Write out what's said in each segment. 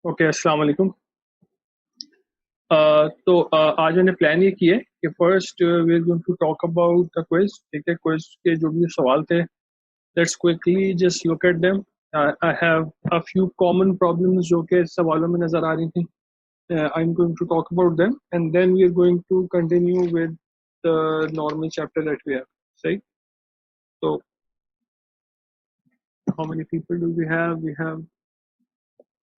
Okay, अस्सलाम वालेकुम। आज मैंने प्लान ये किया है कि first we are going to talk about the quiz. ठीक है, क्विज के जो भी सवाल थे, let's quickly just look at them. I have a few common problems जो कि सवालों में नजर आ रही थी। I am going to talk about them and then we are going to continue with the normal chapter that we have. सही? तो how many people do we have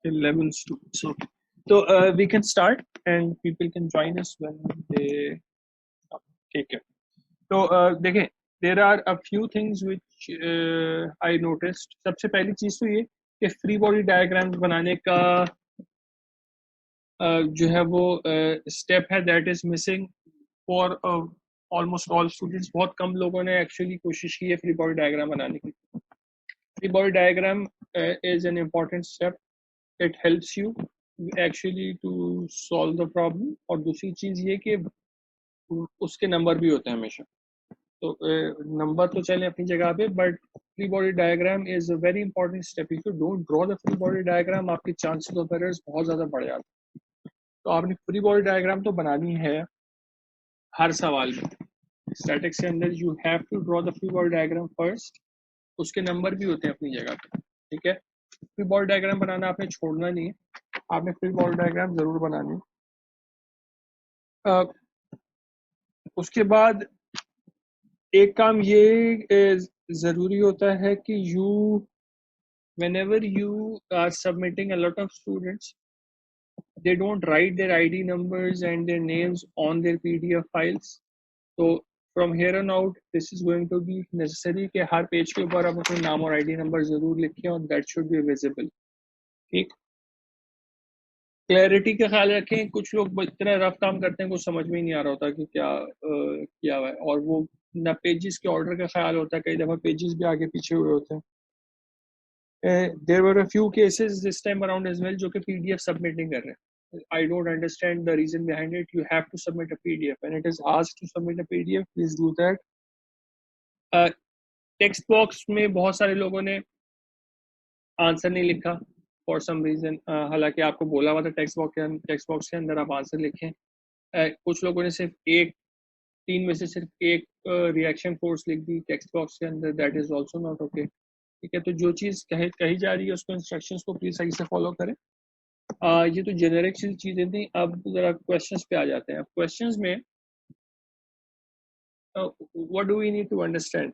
11 students. Okay. So we can start and people can join us when they take it. So देखें, there are a few things which I noticed. सबसे पहली चीज तो ये कि free body diagram बनाने का जो है वो स्टेप है that is missing for almost all students. बहुत कम लोगों ने एक्चुअली कोशिश की है फ्री बॉडी डायग्राम बनाने की। Free body diagram is an important step. It helps you actually to solve the problem. और दूसरी चीज ये कि उसके नंबर भी होते हैं हमेशा। तो नंबर तो चले अपनी जगह पे, but free body diagram is a very important step. If you don't draw the free body diagram, आपके चांसेस ऑफ एरर्स बहुत ज्यादा बढ़ जाते हैं। तो आपने फ्री बॉडी डायग्राम तो बनानी है हर सवाल में। स्टैटिक्स के अंदर you have to draw the free body diagram first. उसके नंबर भी होते हैं अपनी जगह पे। ठीक है, फ्री बॉडी डायग्राम बनाना आपने छोड़ना नहीं है, आपने फ्री बॉडी डायग्राम जरूर बनानी है। उसके बाद एक काम ये जरूरी होता है कि you whenever you are submitting a lot of students, they don't write their ID numbers and their names on their PDF files. So from here on out this is going to be necessary कि हर page के ऊपर आप अपने नाम और ID number जरूर लिखें और that should be visible. ठीक, क्लैरिटी का ख्याल रखें। कुछ लोग इतना रफ काम करते हैं कुछ समझ में ही नहीं आ रहा होता कि क्या किया हुआ है, और वो ना पेजेस के ऑर्डर का ख्याल होता है, कई दफा पेजेस भी आगे पीछे हुए होते हैं। there were a few cases this time around as well जो कि PDF submit नहीं कर रहे। I don't understand the reason behind it. You have to submit a PDF. When it is asked to submit a PDF, please do that. Text box में बहुत सारे लोगों ने आंसर नहीं लिखा फॉर सम रीजन। हालांकि आपको बोला हुआ था टेक्स्ट बॉक्स के अंदर आप आंसर लिखें। कुछ लोगों ने सिर्फ एक, तीन में से सिर्फ एक रिएक्शन फोर्स लिख दी टेक्स्ट बॉक्स के अंदर। That is also not okay. ठीक है, तो जो चीज़ कही जा रही है उसको इंस्ट्रक्शंस को प्लीज सही से फॉलो करें। ये तो जेनेरिक चीजें थी। अब जरा क्वेश्चंस पे आ जाते हैं। अब क्वेश्चंस में what do we need to understand.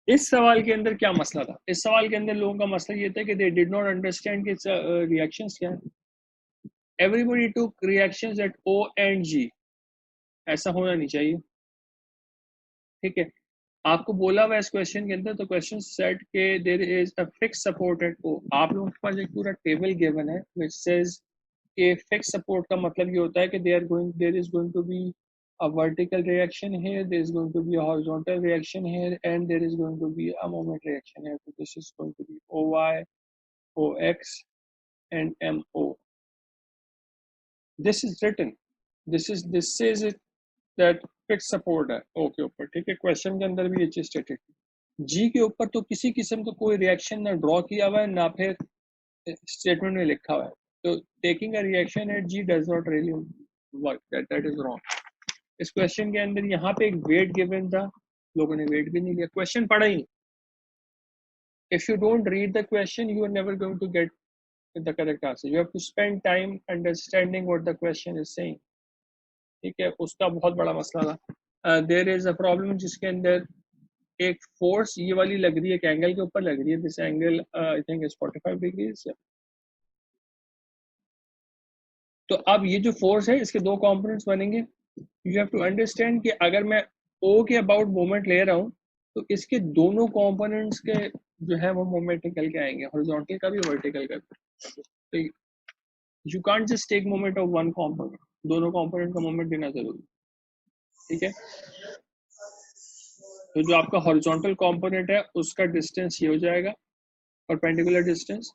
इस सवाल के अंदर क्या मसला था? इस सवाल के अंदर लोगों का मसला ये था कि दे डिड नॉट अंडरस्टैंड कि रिएक्शंस क्या है। Everybody took reactions at O and G। ऐसा होना नहीं चाहिए। ठीक है, आपको बोला हुआ इस क्वेश्चन के अंदर, तो क्वेश्चन सेट के there is a fix support at O। आप लोगों के पास एक पूरा टेबल गिवन है व्हिच सेज कि फिक्स सपोर्ट का मतलब ये होता है कि there is going to be a vertical reaction here, there is going to be a horizontal reaction here, and there is going to be a moment reaction here. So this is going to be OY, OX, and MO. This is written. This says it that fixed support है O के ऊपर। ठीक है, question के अंदर भी ये चीज स्टेटेड है। G के ऊपर तो किसी किस्म का कोई रिएक्शन ना ड्रॉ किया हुआ है ना फिर स्टेटमेंट में लिखा हुआ है। तो taking a reaction at G does not really work. That is wrong. इस क्वेश्चन के अंदर यहाँ पे एक वेट गिवन था, लोगों ने वेट भी नहीं लिया, क्वेश्चन पढ़ा ही नहीं। If you don't read the question you are never going to get the correct answer. You have to spend time understanding what the question is saying. ठीक है, उसका बहुत बड़ा मसला था। देयर इज अ प्रॉब्लम जिसके अंदर एक फोर्स ये वाली लग रही है, एक एंगल के ऊपर लग रही है। This angle I think is 45 degrees. तो अब ये जो फोर्स है इसके दो कंपोनेंट्स बनेंगे। यू हैव टू अंडरस्टैंड कि अगर मैं O के अबाउट मोमेंट ले रहा हूँ तो इसके दोनों कंपोनेंट्स के जो है वो मोमेंट निकल के आएंगे, हॉरिजॉन्टल का भी वर्टिकल का भी। तो you can't just take moment of one component, दोनों कंपोनेंट का मोमेंट देना जरूरी। ठीक है, तो जो आपका हॉरिजॉन्टल कंपोनेंट है उसका डिस्टेंस ये हो जाएगा, परपेंडिकुलर डिस्टेंस।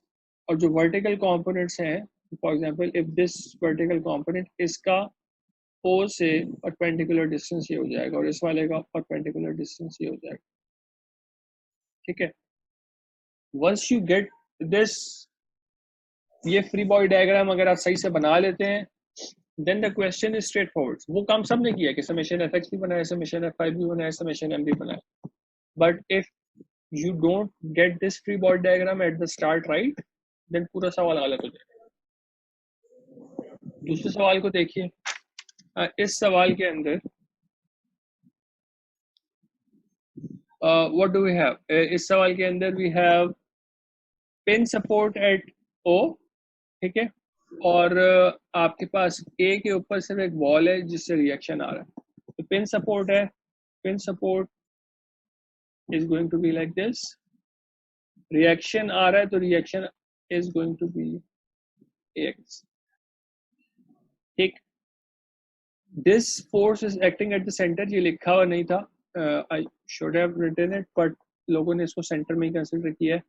और जो वर्टिकल कंपोनेंट्स हैं, for example if this vertical component, इसका O से परपेंडिकुलर डिस्टेंस ये हो जाएगा और इस वाले का परपेंडिकुलर डिस्टेंस ये हो जाएगा। ठीक है, वंस यू गेट दिस ये फ्री बॉडी डायग्राम अगर आप सही से बना लेते हैं then the question is straightforward. वो काम सबने किया कि समेशन एफ एक्स भी बनाया, समेशन एफ फाइव भी बनाया, समेशन एम भी बनाया. But if you don't get this free body diagram at the start right then पूरा सवाल गलत हो जाएगा. दूसरे सवाल को देखिए. इस सवाल के अंदर व्हाट डू वी हैव. इस सवाल के अंदर we have pin support at O, ठीक है, और आपके पास ए के ऊपर सिर्फ एक वॉल है जिससे रिएक्शन आ रहा है. तो पिन सपोर्ट है, pin support is going to be like this. Reaction आ रहा है तो reaction is going to be X. ठीक. This force is acting at the centre. ये लिखा हुआ नहीं था, I should have written it, but लोगों ने इसको सेंटर में ही कंसिडर किया है.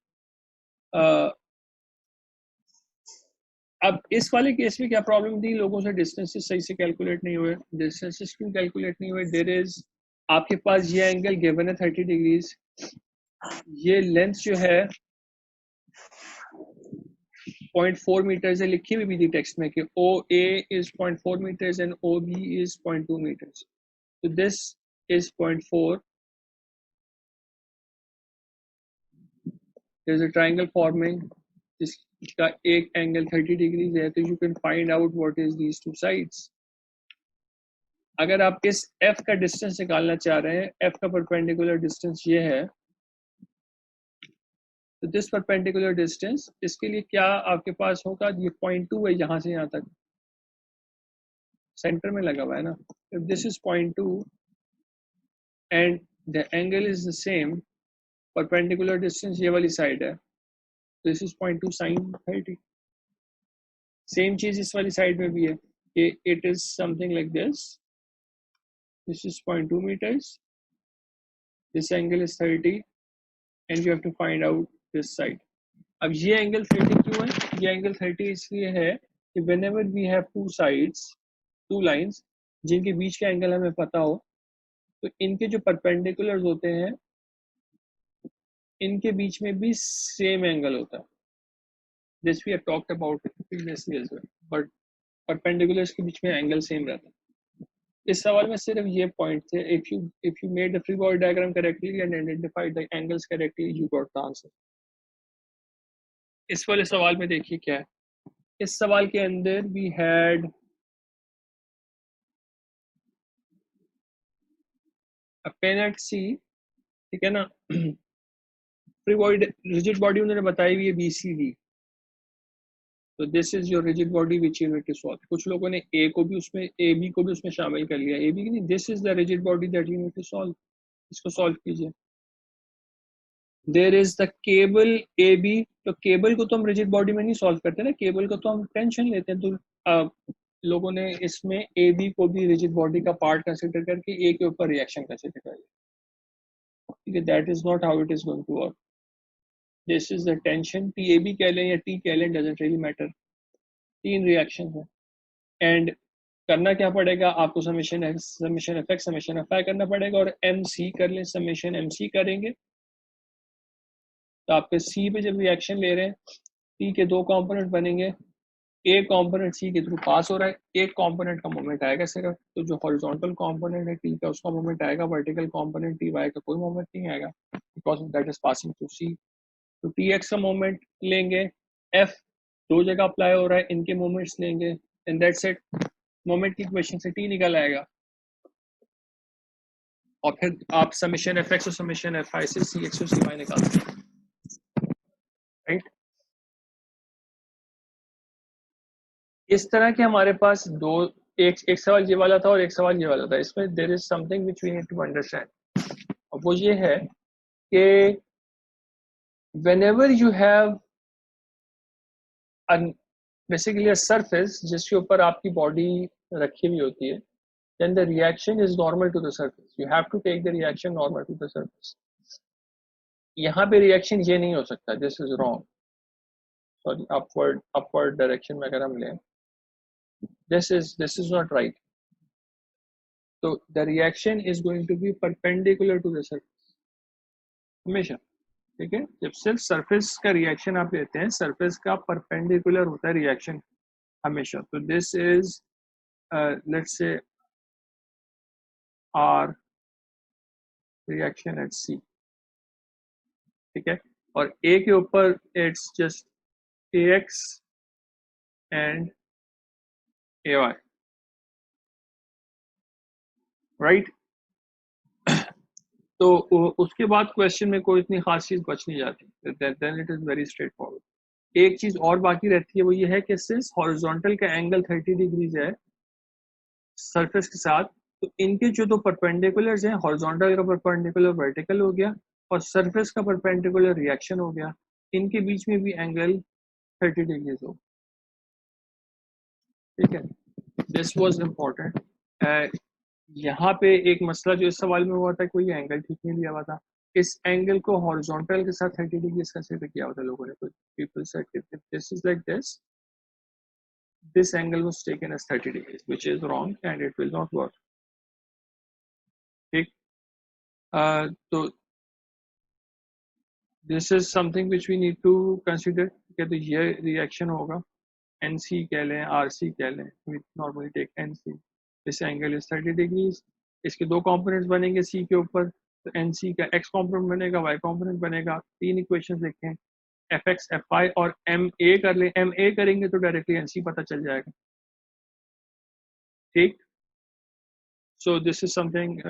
अब इस वाले केस में क्या प्रॉब्लम थी, लोगों से डिस्टेंसेस सही से कैलकुलेट नहीं हुए. डिस्टेंसेस क्यों कैलकुलेट नहीं हुए? देयर इज, आपके पास ये एंगल गिवन है 30 डिग्रीज. ये लेंथ जो है 0.4 मीटर्स है, लिखी हुई भी थी टेक्स्ट में कि O A is 0.4 metres and O B is 0.2 metres. तो this is 0.4. There is a triangle forming जिसका एक एंगल 30 डिग्रीज है. तो you can find out what is these two sides. अगर आप इस f का डिस्टेंस निकालना चाह रहे हैं, f का परपेंडिकुलर डिस्टेंस ये है, तो दिस परपेंडिकुलर डिस्टेंस, इसके लिए क्या आपके पास होगा, ये 0.2 है यहाँ से यहाँ तक, सेंटर में लगा हुआ है ना. If this is 0.2 and the angle is the same, perpendicular distance ये वाली साइड है, दिस इज 0.2 sin 30. सेम चीज इस वाली साइड में भी है कि it is something like this. This is 0.2 meters, this angle is 30 and you have to find out this side. अब ये एंगल 30 क्यों है? ये एंगल 30 इसलिए है कि whenever we have two sides, two lines जिनके बीच का एंगल हमें पता हो, तो इनके जो परपेंडिकुलर्स होते हैं इनके बीच में भी सेम एंगल होता है. This we have talked about previously as well, but perpendiculars के बीच में एंगल सेम रहता है. इस सवाल में सिर्फ ये पॉइंट थे. If you made the free body diagram correctly and identified the angles correctly, you got the answer. इस वाले सवाल में देखिए क्या है. इस सवाल के अंदर we had a pen at C, ठीक है ना. फ्री बॉडी रिजिड बॉडी उन्होंने बताई हुई है BCD. तो this is your rigid body which you need to solve. कुछ लोगों ने ए को भी उसमें, ए बी को भी उसमें शामिल कर लिया. ए बी की नहीं, this is the rigid body that you need to solve. इसको सॉल्व कीजिए. There is the cable A B. तो केबल को तो हम रिजिड बॉडी में नहीं सॉल्व करते ना, केबल को तो हम टेंशन लेते हैं. तो लोगों ने इसमें ए बी को भी रिजिड बॉडी का पार्ट कंसिडर करके ए के ऊपर रिएक्शन कंसिडर कर लिया. ठीक है, that is not how it is going to work. This is the tension, T A B कह लें या टी कह लें, डजंट रियली मैटर. 3 रिएक्शन है एंड करना क्या पड़ेगा आपको, summation X, summation F X, summation F I करना पड़ेगा, और एम सी कर लें. समेशन एम सी करेंगे तो आपके सी पे जब रिएक्शन ले रहे हैं, टी के 2 कंपोनेंट बनेंगे. एक कंपोनेंट सी के थ्रू पास हो रहा है, एक कंपोनेंट का मोमेंट आएगा सिर्फ. तो जो हॉरिजॉन्टल कंपोनेंट है टी का, उसका मोमेंट आएगा. वर्टिकल कंपोनेंट टी वाई का कोई मोमेंट नहीं आएगा because that is passing through C. तो टी एक्स का मोमेंट लेंगे, एफ 2 जगह अप्लाई हो रहा है, इनके मोमेंट्स लेंगे एंड दैट्स इट. मोमेंट की इक्वेशन से टी निकल आएगा और फिर आप समेशन एफ एक्स और समेशन एफ आई से सी एक्स और सी वाई निकालते हैं. राइट. इस तरह के हमारे पास दो, एक सवाल ये वाला था और एक सवाल ये वाला था. इसमें there is something which we need to understand. और वो ये है कि whenever you have basically a surface जिसके ऊपर आपकी बॉडी रखी हुई होती है, then the reaction is normal to the surface. You have to take the reaction normal to the surface. यहाँ पे रिएक्शन ये नहीं हो सकता, this is wrong. Sorry, upward direction में अगर हम लें, this is not right. So the reaction is going to be perpendicular to the surface हमेशा. ठीक है, जब सिर्फ सरफेस का रिएक्शन आप लेते हैं, सरफेस का परपेंडिकुलर होता है रिएक्शन हमेशा। तो this is let's say R reaction at C, ठीक है, और ए के ऊपर it's just A X and A Y, right. तो उसके बाद क्वेश्चन में कोई इतनी खास चीज बच नहीं जाती, then it is very straightforward. एक चीज और बाकी रहती है, वो ये है कि सिंस हॉरिजॉन्टल का एंगल 30 डिग्रीज है सरफेस के साथ, तो इनके जो दो परपेंडिकुलर्स हैं, हॉरिजॉन्टल का परपेंडिकुलर वर्टिकल हो गया और सरफेस का परपेंडिकुलर रिएक्शन हो गया, इनके बीच में भी एंगल 30 डिग्रीज हो, ठीक है। This was important. यहाँ पे एक मसला जो इस सवाल में हुआ था, कोई एंगल ठीक नहीं दिया हुआ था, इस एंगल को हॉरिजॉन्टल के साथ 30 डिग्री कंसीडर किया हुआ था लोगों ने। कुछ people said if this is like this angle was taken as 30 degrees, which is wrong and it will not work, ठीक। तो this is something which we need to consider कि तो ये रिएक्शन होगा, NC कह लें, RC कह लें, we normally take NC, this angle is 30 degrees, इसके दो कंपोनेंट्स बनेंगे C के ऊपर, तो NC का X कंपोनेंट बनेगा, Y कंपोनेंट बनेगा, तीन इक्वेशंस लिखें, Fx Fy और MA कर लें, MA करेंगे तो डायरेक्टली NC पता चल जाएगा, ठीक। So this is something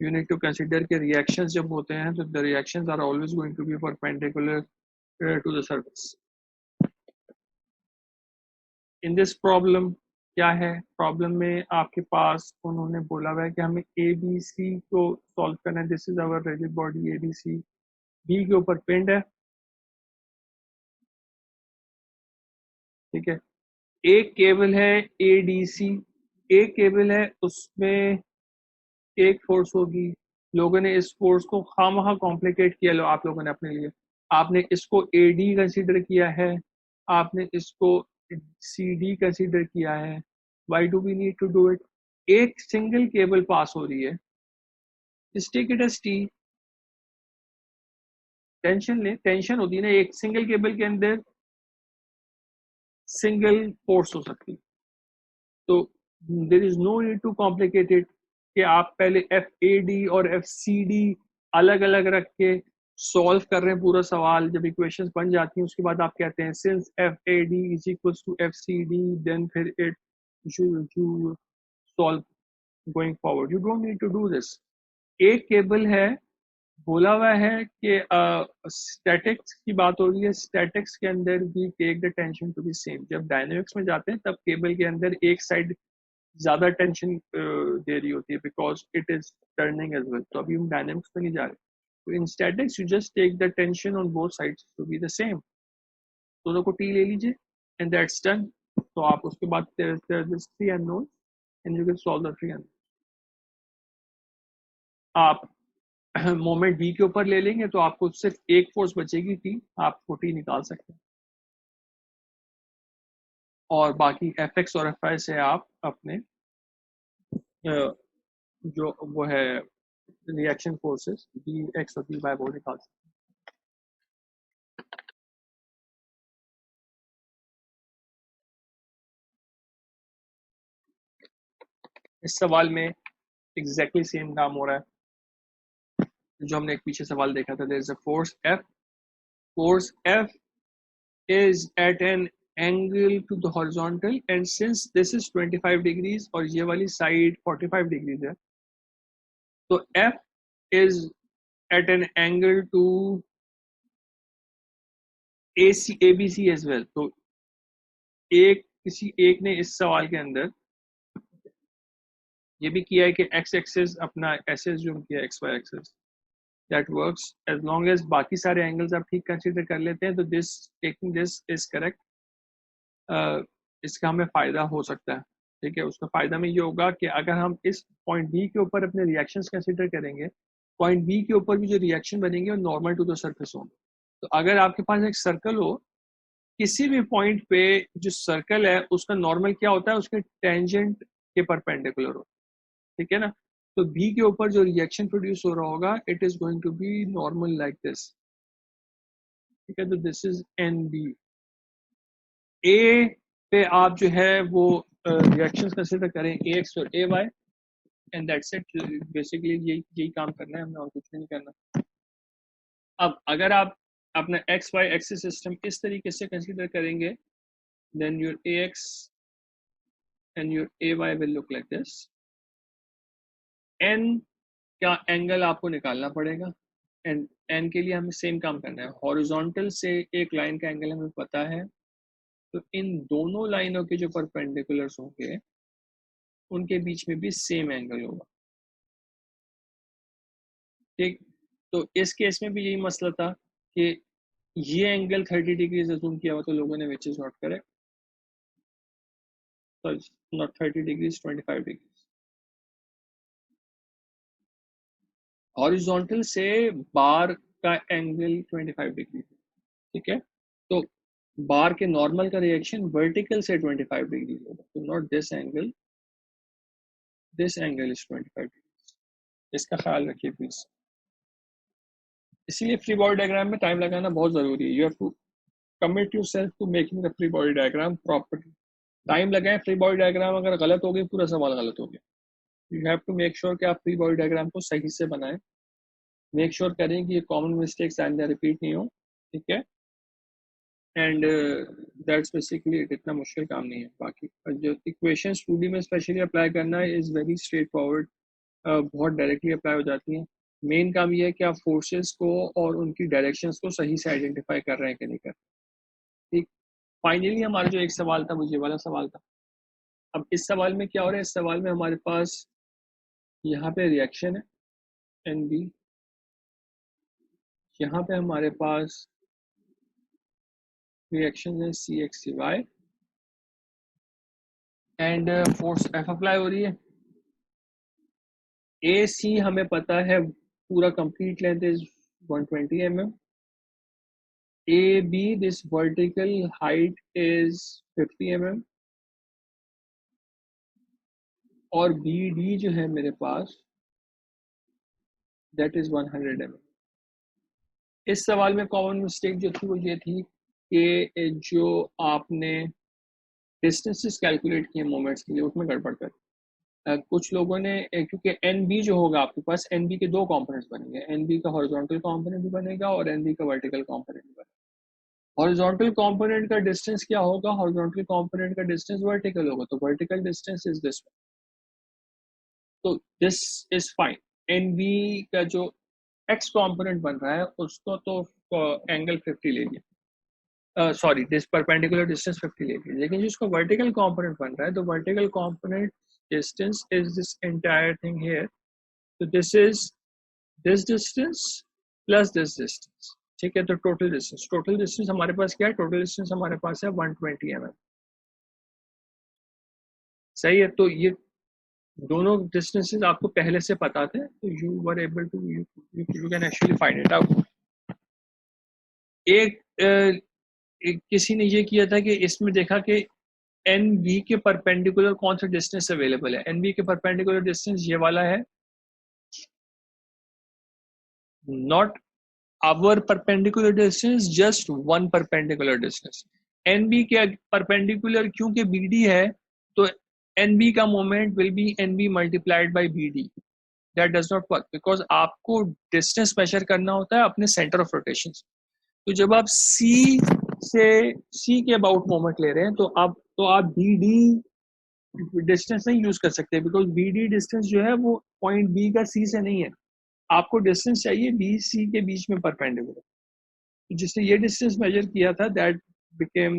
you need to consider कि reactions जब होते हैं तो the reactions are always going to be perpendicular to the surface. In this problem क्या है, प्रॉब्लम में आपके पास उन्होंने बोला हुआ है कि हमें ABC को सॉल्व करना है। This is our rigid body ABC, B के ऊपर पिंड है, ठीक है, एक केबल है ADC, एक केबल है, उसमें एक फोर्स होगी, लोगों ने इस फोर्स को खामखा कॉम्प्लिकेट किया, लो आप लोगों ने अपने लिए, आपने इसको AD कंसीडर किया है, आपने इसको CD कंसीडर किया है। Why do we need to do it? एक सिंगल केबल पास हो रही है, take it as T, tension ले, टेंशन होती है ना, एक सिंगल केबल के अंदर सिंगल फोर्स हो सकती है, तो there is no need to complicated कि आप पहले FAD और FCD अलग अलग रख के सॉल्व कर रहे हैं पूरा सवाल। जब इक्वेशंस बन जाती हैं उसके बाद आप कहते हैं since FAD is equals to FCD, then फिर it you solve going forward, you don't need to do this. एक केबल है, बोला हुआ है कि स्टैटिक्स की बात हो रही है, स्टैटिक्स के अंदर भी take the tension to be same. जब डायनेमिक्स में जाते हैं तब केबल के अंदर एक साइड ज्यादा टेंशन दे रही होती है because it is turning as well. तो अभी हम डायनेमिक्स में नहीं जा रहे, तो in statics you just take the tension on both sides to be the same, दोनों को T ले लीजिए एंड दैट्स डन। तो आप उसके बाद three unknown and you can solve the three unknown. आप मोमेंट B के ऊपर ले लेंगे तो आपको सिर्फ एक फोर्स बचेगी T, आपको T निकाल सकते हैं, और बाकी Fx और Fy से आप अपने जो वो है रिएक्शन फोर्सेस Bx और By वो निकाल सकते हैं। इस सवाल में एग्जैक्टली सेम काम हो रहा है जो हमने एक पीछे सवाल देखा था। There is a force F, force F is at an angle to the horizontal and since this is 25 degrees और ये वाली साइड 45 degrees है, तो F is at an angle to ABC as well। तो किसी एक ने इस सवाल के अंदर ये भी किया है कि x एक्सिस अपना ऐसे ज्यूम किया, xy axis, that works as long as बाकी सारे एंगल्स आप ठीक कंसीडर कर लेते हैं, तो this taking this is correct. इसका हमें फायदा हो सकता है, ठीक है। उसका फायदा में ये होगा कि अगर हम इस पॉइंट बी के ऊपर अपने रिएक्शंस कंसीडर करेंगे, पॉइंट बी के ऊपर भी जो रिएक्शन बनेंगे वो नॉर्मल टू द सरफेस होंगे। तो अगर आपके पास एक सर्कल हो, किसी भी पॉइंट पे जो सर्कल है उसका नॉर्मल क्या होता है, उसके टेंजेंट के परपेंडिकुलर होता है, ठीक है ना। तो बी के ऊपर जो रिएक्शन प्रोड्यूस हो रहा होगा it is going to be normal like this, ठीक है। तो this is N B. A पे आप जो है वो रिएक्शंस कंसीडर करें ए एक्स और A Y, and that's it. Basically यही काम करना है हमने, और कुछ नहीं करना। अब अगर आप अपना एक्स वाई एक्सिस सिस्टम इस तरीके से कंसीडर करेंगे, then your A X and your A Y will look like this. N का एंगल आपको निकालना पड़ेगा, एंड एन के लिए हमें सेम काम करना है। हॉरिजॉन्टल से एक लाइन का एंगल हमें पता है, तो इन दोनों लाइनों के जो परपेंडिकुलर्स होंगे उनके बीच में भी सेम एंगल होगा, ठीक। तो इस केस में भी यही मसला था कि ये एंगल 30 डिग्रीज अजूम किया हुआ, तो लोगों ने विच इज नॉट करेक्ट, तो नॉट 30 डिग्रीज 25 डिग्रीज। हॉरिजॉन्टल से बार का एंगल 25 डिग्री, ठीक है। तो बार के नॉर्मल का रिएक्शन वर्टिकल से 25 डिग्री होगा, तो not this angle, this angle is 25 degree. इसका ख्याल रखिए प्लीज। इसीलिए फ्री बॉडी डायग्राम में टाइम लगाना बहुत जरूरी है। You have to commit yourself to making the free body diagram properly. Time लगाएं, फ्री बॉडी डायग्राम अगर गलत हो गई पूरा सवाल गलत हो गया। You have to make sure कि आप फ्री बॉडी डायग्राम को सही से बनाएं। मेक श्योर करें कि ये कॉमन मिस्टेक्स आइंदा रिपीट नहीं हो, ठीक है। And that's basically it. इतना मुश्किल काम नहीं है। बाकी जो इक्वेशंस 2D में स्पेशली अप्लाई करना है इज़ वेरी स्ट्रेट फॉरवर्ड, बहुत डायरेक्टली अप्लाई हो जाती हैं। मेन काम ये है कि आप फोर्सेस को और उनकी डायरेक्शंस को सही से आइडेंटिफाई कर रहे हैं कि नहीं कर रहे, ठीक। फाइनली हमारा जो एक सवाल था वो ये वाला सवाल था। अब इस सवाल में क्या हो रहा है, इस सवाल में हमारे पास यहाँ पे रिएक्शन है एन बी, यहाँ पे हमारे पास रिएक्शन है C X C Y, and force F apply हो रही है। ए सी हमें पता है पूरा complete length is 120 mm, A B this vertical height is 50 mm, और बी डी जो है मेरे पास दैट इज 100 mm। इस सवाल में कॉमन मिस्टेक जो थी वो ये थी कि जो आपने डिस्टेंसेस कैलकुलेट किए मोमेंट्स के लिए उसमें गड़बड़ कर कुछ लोगों ने क्योंकि एन बी जो होगा आपके पास, एन बी के दो कंपोनेंट्स बनेंगे, एन बी का हॉरिजॉन्टल कंपोनेंट भी बनेगा और एन बी का वर्टिकल कंपोनेंट भी बनेगा। हॉरिजॉन्टल कंपोनेंट का डिस्टेंस क्या होगा, हॉरिजॉन्टल कंपोनेंट का डिस्टेंस वर्टिकल होगा, तो वर्टिकल डिस्टेंस इज दिस, तो this is fine. N B का जो एक्स कंपोनेंट बन रहा है उसको तो एंगल 50 ले लिया, सॉरी दिस परपेंडिकुलर डिस्टेंस 50 ले लिया, लेकिन जिसको वर्टिकल कंपोनेंट बन रहा है, तो vertical component distance is this entire thing here, तो this is this distance plus this distance, ठीक है। तो टोटल डिस्टेंस हमारे पास क्या है, टोटल डिस्टेंस हमारे पास है 120 mm, सही है। तो ये दोनों डिस्टेंसेस आपको पहले से पता थे, तो you were able to you can actually find it out. एक किसी ने ये किया था कि इसमें देखा कि एन बी के परपेंडिकुलर कौन सा डिस्टेंस अवेलेबल है। एन बी के परपेंडिकुलर डिस्टेंस ये वाला है, not our perpendicular distance, just one perpendicular distance। NB के perpendicular क्योंकि BD है, तो NB का moment will be NB multiplied by BD। That does not work because आपको distance measure करना होता है अपने center of rotation से। तो जब आप C से C के about मोमेंट ले रहे हैं, तो आप BD डिस्टेंस नहीं यूज कर सकते, बिकॉज BD डिस्टेंस जो है वो पॉइंट B का C से नहीं है। आपको डिस्टेंस चाहिए B C के बीच में परपेंडिकुलर, जिसने ये डिस्टेंस मेजर किया था दैट बिकेम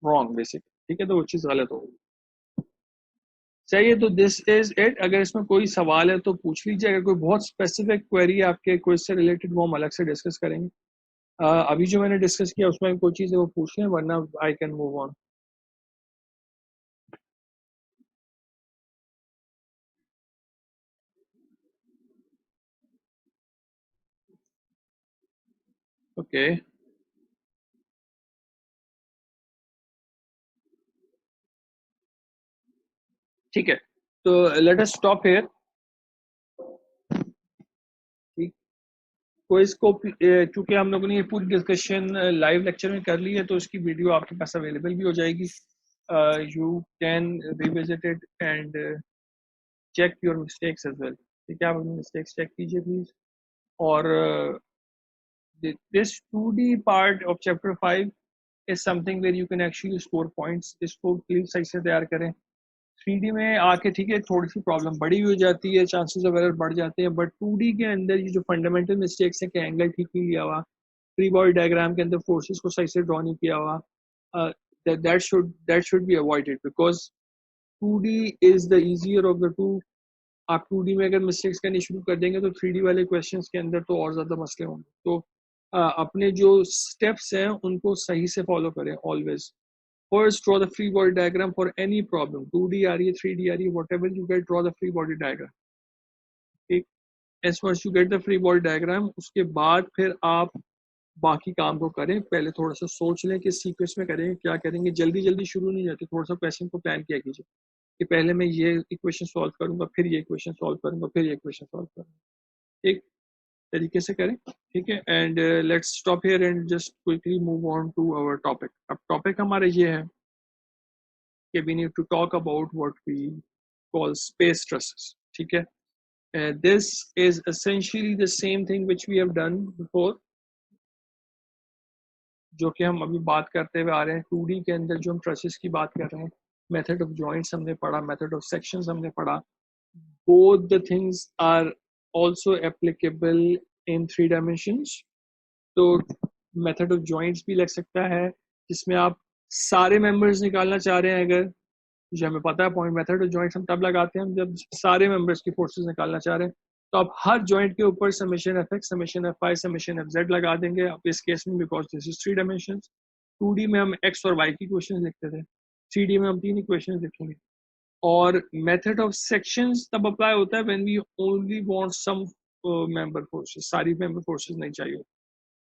रॉन्ग बेसिक, ठीक है। तो वो चीज गलत हो गई, सही है। तो दिस इज इट। अगर इसमें कोई सवाल है तो पूछ लीजिए, अगर कोई बहुत स्पेसिफिक क्वेरी आपके क्विज से रिलेटेड वो हम अलग से डिस्कस करेंगे। अभी जो मैंने डिस्कस किया उसमें कोई चीज़ है वो पूछ लें, वरना I can move on. Okay, ठीक है। तो let us stop here. Quiz को चूंकि हम लोगों ने ये पूरी डिस्कशन लाइव लेक्चर में कर ली है तो उसकी वीडियो आपके पास अवेलेबल भी हो जाएगी. You can revisit it and check your mistakes as well. ठीक है, आप अपनी मिस्टेक्स चेक कीजिए प्लीज. और this 2D part of chapter 5 is something where you can actually score points. इसको प्लीज सही से तैयार करें. 3D में आके ठीक है थोड़ी सी प्रॉब्लम बड़ी हो जाती है, चांसेस ऑफ एरर बढ़ जाते हैं, बट 2D के अंदर ये जो फंडामेंटल मिस्टेक्स है कि एंगल ठीक नहीं लिया हुआ, फ्री बॉडी डायग्राम के अंदर फोर्सेस को सही से ड्रॉ नहीं किया हुआ, that should be avoided because 2D is the easier of the two. आप 2D में अगर मिस्टेक्स करनी शुरू कर देंगे तो 3D वाले क्वेश्चंस के अंदर तो और ज़्यादा मसले होंगे. तो अपने जो स्टेप्स हैं उनको सही से फॉलो करें always. First, draw the free body diagram for any problem. 2D आ रही है, 3D आ रही है, whatever you get, draw the free body diagram. ठीक. As once you get the free body diagram, उसके बाद फिर आप बाकी काम को करें. पहले थोड़ा सा सोच लें कि सीक्वेंस में करेंगे क्या करेंगे. जल्दी जल्दी शुरू नहीं जाते, थोड़ा सा क्वेश्चन को प्लान किया कीजिए कि पहले मैं ये इक्वेशन सॉल्व करूंगा, फिर ये इक्वेशन सॉल्व करूंगा, फिर ये इक्वेशन सॉल्व करूंगा. एक तरीके से करें. ठीक है. And let's stop here and just quickly move on to our topic. अब टॉपिक हमारा ये है कि we need to talk about what we call space stresses. ठीक है. This is essentially the same thing which we have done before, जो कि हम अभी बात करते हुए आ रहे हैं. 2D के अंदर जो हम ट्रेसेस की बात कर रहे हैं, मेथड ऑफ जॉइंट्स हमने पढ़ा, मेथड ऑफ सेक्शंस हमने पढ़ा. Both the things are also applicable in 3 dimensions. तो मेथड ऑफ जॉइंट्स भी लग सकता है जिसमें आप सारे मेंबर्स निकालना चाह रहे हैं. अगर जो हमें पता है पॉइंट मेथड ऑफ जॉइंट्स हम तब लगाते हैं जब सारे मेंबर्स की फोर्सेस निकालना चाह रहे हैं. तो आप हर जॉइंट के ऊपर summation F X, summation F Y, summation F Z लगा देंगे. अब इस केस में because this is 3 dimension, 2D में हम एक्स और वाई की इक्वेशन लिखते थे, 3D में हम 3 इक्वेशन लिखेंगे. और मेथड ऑफ सेक्शंस तब अप्लाई होता है when we only want some member forces, सारी मेंबर फोर्सेस नहीं चाहिए.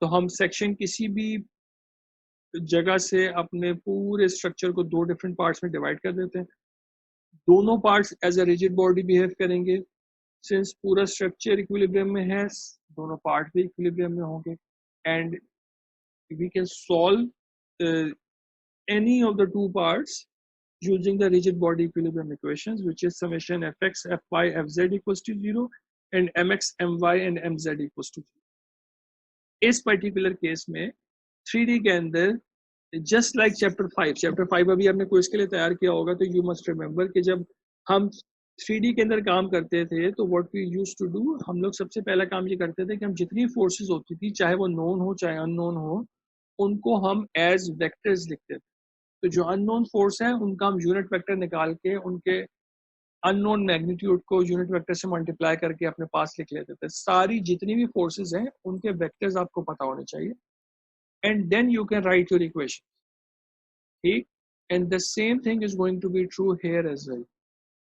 तो हम सेक्शन किसी भी जगह से अपने पूरे स्ट्रक्चर को 2 डिफरेंट पार्ट्स में डिवाइड कर देते हैं. दोनों parts as a rigid body behave करेंगे. सिंस पूरा स्ट्रक्चर इक्विलिब्रियम में है, दोनों पार्ट भी इक्विलिब्रियम में होंगे. And we can solve any of the two parts using the rigid body equilibrium equations, which is summation fx, fy, fz equals to 0 and mx, my and mz equals to 0. इस particular case में 3D के अंदर just like chapter 5 अभी आपने quiz के लिए तैयार किया होगा, तो यू मस्ट रिमेंबर कि जब हम 3D के अंदर काम करते थे तो what we used to do, हम लोग सबसे पहला काम ये करते थे कि हम जितनी फोर्सेस होती थी, चाहे वो नोन हो चाहे अननोन हो, उनको हम एज वेक्टर्स लिखते थे. तो जो अननोन फोर्स है उनका हम यूनिट वेक्टर निकाल के उनके अननोन मैग्नीट्यूड को यूनिट वेक्टर से मल्टीप्लाई करके अपने पास लिख लेते थे. सारी जितनी भी फोर्सेस हैं उनके वेक्टर्स आपको पता होने चाहिए. And then you can write your equation. ठीक. And the same thing is going to be true here as well.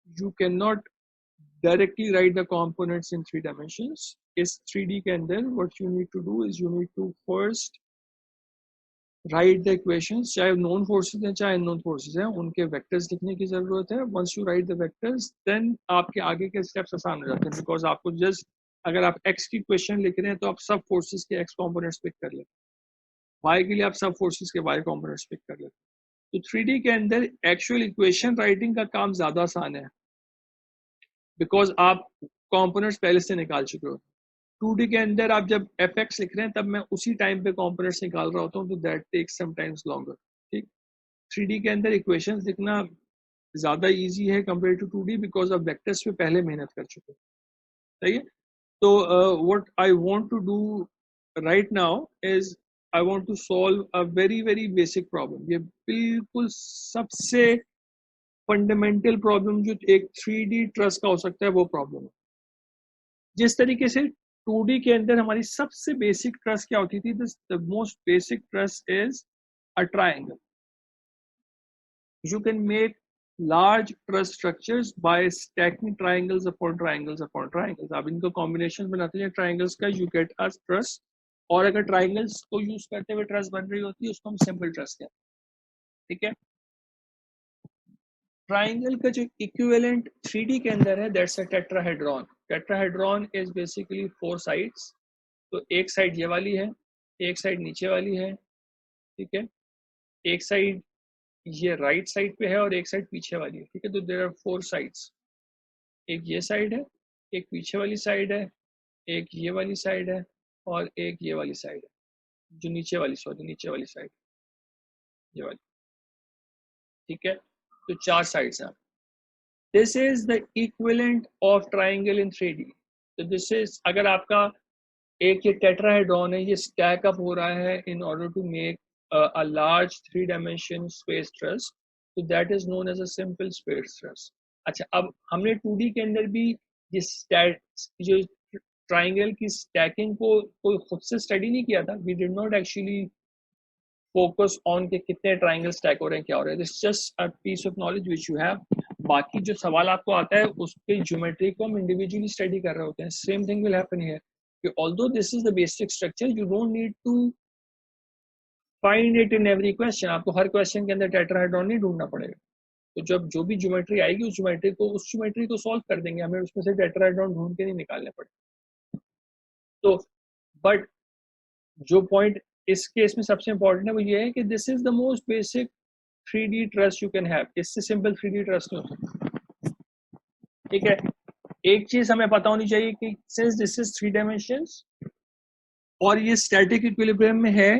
You can not directly write the components in 3 dimensions. इस 3D के अंदर what you need to do is you need to first write the equations. चाहे known forces हैं चाहे unknown forces हैं, उनके vectors लिखने की जरूरत है. Once you write the vectors, then आपके आगे के steps आसान हो जाते हैं, because आपको just अगर आप x की equation लिख रहे हैं तो आप सब forces के x components pick कर लेते हैं, y के लिए आप सब forces के y components pick कर लेते हैं. तो 3D के अंदर actual equation writing का काम ज्यादा आसान है बिकॉज आप कंपोनेंट्स पहले से निकाल चुके हो. 2D के अंदर आप जब fx लिख रहे हैं तब मैं उसी टाइम पे कंपोनेंट्स निकाल रहा होता हूँ, तो दैट टेक्स समटाइम्स लॉन्गर. ठीक. 3D के अंदर इक्वेशंस लिखना ज्यादा इजी है कंपेयर टू 2D बिकॉज आप वेक्टर्स पे पहले मेहनत कर चुके हो. सही है. तो what I want to do right now is I want to solve a very very basic problem. ये बिल्कुल सबसे फंडामेंटल प्रॉब्लम जो एक 3D ट्रस का हो सकता है वो प्रॉब्लम है. जिस तरीके से 2D के अंदर हमारी सबसे बेसिक ट्रस क्या होती थी, the most basic truss is a triangle. You can make large truss structures by stacking triangles upon triangles upon triangles. आप इनका कॉम्बिनेशन बनाते हैं triangles का, you get a truss. और अगर triangles को यूज करते हुए ट्रस बन रही होती है उसको हम सिंपल ट्रस कहते हैं. ठीक है. ट्राइंगल का जो इक्विवेलेंट 3D के अंदर है that's a tetrahedron. Tetrahedron is basically 4 sides तो एक साइड ये वाली है, एक साइड नीचे वाली है, ठीक है, एक साइड ये राइट साइड पे है और एक साइड पीछे वाली है, ठीक है। तो देयर आर 4 साइड्स, एक ये साइड है, एक पीछे वाली साइड है, एक ये वाली साइड है और एक ये वाली साइड है, जो नीचे वाली, सॉरी नीचे वाली साइड, ये वाली, ठीक है। तो 4 साइड्स हैं। This is the equivalent of triangle in 3D। तो दिस इज, अगर आपका एक ये टेट्राहेड्रॉन है, ये स्टैक अप हो रहा है in order to make a large 3 dimension space truss, so that is known as a simple space truss। अच्छा, अब हमने 2D के अंदर भी ये जो ट्राइंगल की स्टैकिंग को कोई खुद से स्टडी नहीं किया था। We did not actually focus on के कितने ट्राइंगल स्टैक हो रहे हैं, क्या हो रहा है। This just a piece of knowledge which you have. बाकी जो सवाल आपको आता है उसके ज्योमेट्री को हम इंडिविजुअली स्टडी कर रहे होते हैं। Same thing will happen here, although this is the basic structure, you don't need to find it in every question. आपको हर क्वेश्चन के अंदर टेट्राहेड्रॉन नहीं ढूंढना पड़ेगा। तो जब जो भी ज्योमेट्री आएगी उस ज्योमेट्री को सॉल्व कर देंगे, हमें उसमें से टेट्राहेड्रॉन ढूंढ के नहीं निकालने पड़े। तो बट जो पॉइंट इस केस में सबसे इंपॉर्टेंट है वो ये है कि this is the most basic 3D trust you can have. इससे सिंपल 3D ट्रस्ट नहीं हो सकता, ठीक है। एक चीज हमें पता होनी चाहिए कि सिंस दिस इज 3 डायमेंशंस और ये स्टैटिक इक्विलिब्रियम में है,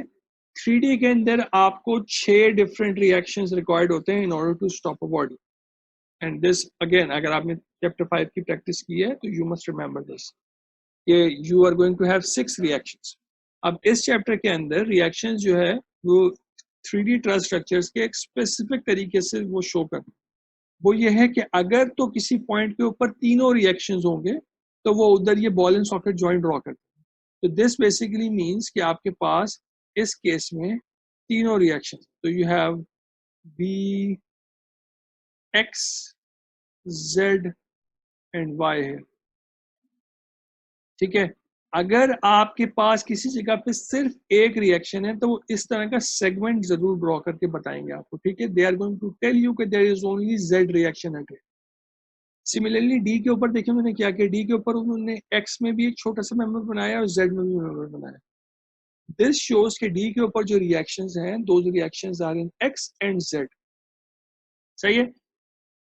3D के अंदर आपको 6 डिफरेंट रिएक्शंस रिक्वायर्ड होते हैं in order to stop a body. And this again, अगर आपने चैप्टर 5 की प्रैक्टिस की है तो यू मस्ट रिमेंबर दिस, कि you are going to have 6 reactions. अब इस चैप्टर के अंदर रिएक्शंस जो है वो 3D ट्रस स्ट्रक्चर्स के एक स्पेसिफिक तरीके से वो शो कर, वो ये है कि अगर तो किसी पॉइंट के ऊपर तीनों रिएक्शंस होंगे तो वो उधर ये ball and socket joint draw करते हैं। तो दिस बेसिकली मींस कि आपके पास इस केस में तीनों रिएक्शन, तो you have B, X, Z and Y है, ठीक है। अगर आपके पास किसी जगह पे सिर्फ एक रिएक्शन है तो वो इस तरह का सेगमेंट जरूर ड्रॉ करके बताएंगे आपको, ठीक है। They are going to tell you कि there is only Z reaction at it. Similarly D के ऊपर देखिए उन्होंने क्या किया, डी के ऊपर उन्होंने एक्स में भी एक छोटा सा मेंबर बनाया और जेड में भी मेंबर बनाया। दिस शोज कि डी के ऊपर जो रिएक्शंस हैं, those reactions are in X and Z, सही है।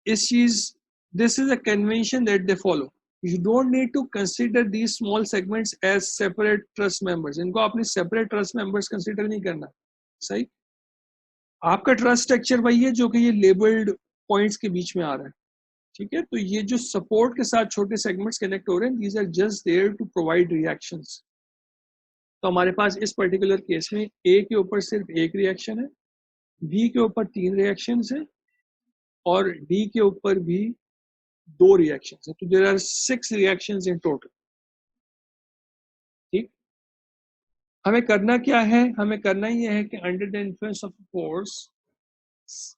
इस चीज, this is a convention that they follow. You don't need to consider these small segments as separate trust members। इनको आपने separate trust members consider नहीं करना, सही। आपका ट्रस्ट स्ट्रक्चर वही है जो कि ये लेबल्ड पॉइंट्स के बीच में आ रहा है, ठीक है। तो ये जो सपोर्ट के साथ छोटे सेगमेंट्स कनेक्ट हो रहे हैं, these are just there to provide reactions। तो हमारे पास इस पर्टिकुलर केस में ए के ऊपर सिर्फ एक रिएक्शन है, बी के ऊपर 3 रिएक्शंस है और डी के ऊपर भी 2 रिएक्शंस है। तो there are 6 reactions in total, ठीक। हमें करना क्या है, हमें करना ये है कि under the influence of force